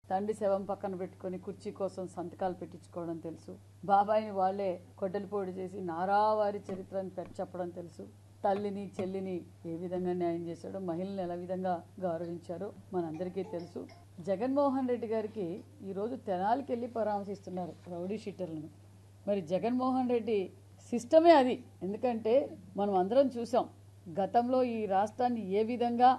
తండ్రి శవం పక్కన పెట్టుకొని కుర్చీ కోసం సంతకాలు పెట్టించుకోవడం తెలుసు. బాబాయిని వాళ్లే కొట్టెలపోటు చేసి నారావారి చరిత్రని చెప్పడం తెలుసు. తల్లిని చెల్లిని ఏ విధంగా న్యాయం చేశాడో, మహిళల్ని ఎలా విధంగా గౌరవించారో మనందరికీ తెలుసు. జగన్మోహన్ రెడ్డి గారికి ఈరోజు తెనాలికి వెళ్ళి పరామర్శిస్తున్నారు రౌడీ షీటర్లను. మరి జగన్మోహన్ రెడ్డి సిస్టమే అది. ఎందుకంటే మనం అందరం చూసాం గతంలో ఈ రాష్ట్రాన్ని ఏ విధంగా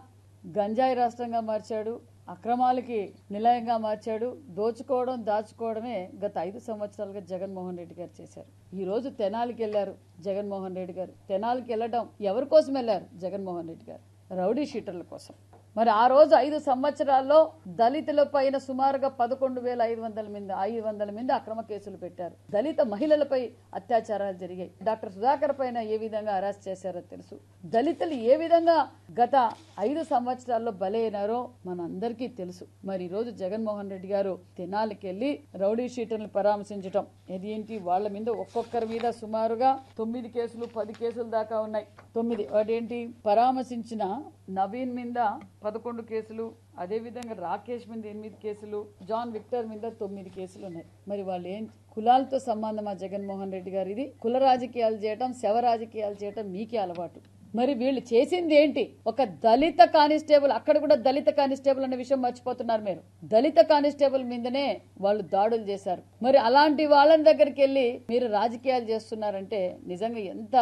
గంజాయి రాష్ట్రంగా మార్చాడు, అక్రమాలకి నిలయంగా మార్చాడు. దోచుకోవడం దాచుకోవడమే గత 5 సంవత్సరాలుగా జగన్మోహన్ రెడ్డి గారు చేశారు. ఈ రోజు తెనాలికి వెళ్లారు జగన్మోహన్ రెడ్డి గారు. తెనాలికి వెళ్ళడం ఎవరి కోసం వెళ్లారు? జగన్మోహన్ రెడ్డి గారు రౌడీ షీటర్ల కోసం. మరి ఆ రోజు 5 సంవత్సరాల్లో దళితుల పైన సుమారుగా 11,500 మంది అక్రమ కేసులు పెట్టారు. దళిత మహిళలపై అత్యాచారాలు జరిగాయి. డాక్టర్ సుధాకర్ పైన ఏ విధంగా అరెస్ట్ చేశారో తెలుసు. దళితులు ఏ విధంగా గత 5 సంవత్సరాల్లో బలైనారో మనందరికీ తెలుసు. మరి ఈ రోజు జగన్మోహన్ రెడ్డి గారు తెనాలికి వెళ్లి రౌడీ షీటర్లను పరామర్శించడం ఏంటి? వాళ్ళ మీద ఒక్కొక్కరి మీద సుమారుగా 9 కేసులు 10 కేసుల దాకా ఉన్నాయి. 9 వాటేంటి? పరామర్శించిన నవీన్ మీద 11 కేసులు, అదేవిధంగా రాకేష్ మీద 8 కేసులు, జాన్ విక్టర్ మీద 9 కేసులు ఉన్నాయి. మరి వాళ్ళు ఏం కులాలతో సంబంధమా జగన్మోహన్ రెడ్డి గారు? ఇది కుల రాజకీయాలు చేయటం, శవ రాజకీయాలు చేయటం మీకే అలవాటు. మరి వీళ్ళు చేసింది ఏంటి? ఒక దళిత కానిస్టేబుల్, అక్కడ కూడా దళిత కానిస్టేబుల్ అనే విషయం మర్చిపోతున్నారు మీరు. దళిత కానిస్టేబుల్ మీదనే వాళ్ళు దాడులు చేశారు. మరి అలాంటి వాళ్ళని దగ్గరికి వెళ్ళి మీరు రాజకీయాలు చేస్తున్నారంటే నిజంగా ఎంత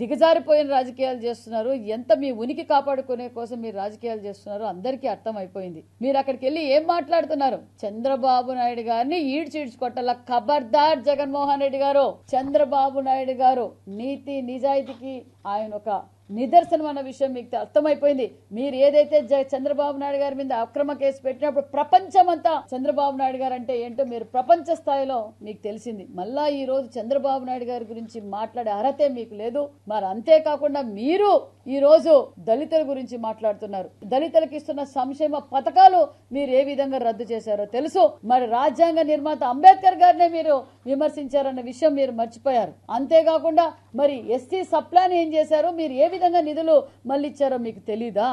దిగజారిపోయిన రాజకీయాలు చేస్తున్నారు, ఎంత మీ ఉనికి కాపాడుకునే కోసం మీరు రాజకీయాలు చేస్తున్నారో అందరికీ అర్థం అయిపోయింది. మీరు అక్కడికి వెళ్ళి ఏం మాట్లాడుతున్నారు? చంద్రబాబు నాయుడు గారిని ఈడ్చికొట్టాల. ఖబర్దార్ జగన్మోహన్ రెడ్డి గారు. చంద్రబాబు నాయుడు గారు నీతి నిజాయితీకి ఆయన ఒక నిదర్శనం అన్న విషయం మీకు అర్థమైపోయింది. మీరు ఏదైతే చంద్రబాబు నాయుడు గారి మీద అక్రమ కేసు పెట్టినప్పుడు ప్రపంచమంతా చంద్రబాబు నాయుడు గారు అంటే ఏంటో మీరు ప్రపంచ స్థాయిలో మీకు తెలిసింది. మళ్ళా ఈ రోజు చంద్రబాబు నాయుడు గారి గురించి మాట్లాడే అర్హతే మీకు లేదు. మరి అంతేకాకుండా మీరు ఈ రోజు దళితుల గురించి మాట్లాడుతున్నారు. దళితులకు ఇస్తున్న సంక్షేమ పథకాలు మీరు ఏ విధంగా రద్దు చేశారో తెలుసు. మరి రాజ్యాంగ నిర్మాత అంబేద్కర్ గారినే మీరు విమర్శించారన్న విషయం మీరు మర్చిపోయారు. అంతేకాకుండా మరి ఎస్సీ సప్లాన్ ఏం చేశారో, మీరు ఏ విధంగా నిధులు మళ్ళీ ఇచ్చారో మీకు తెలీదా?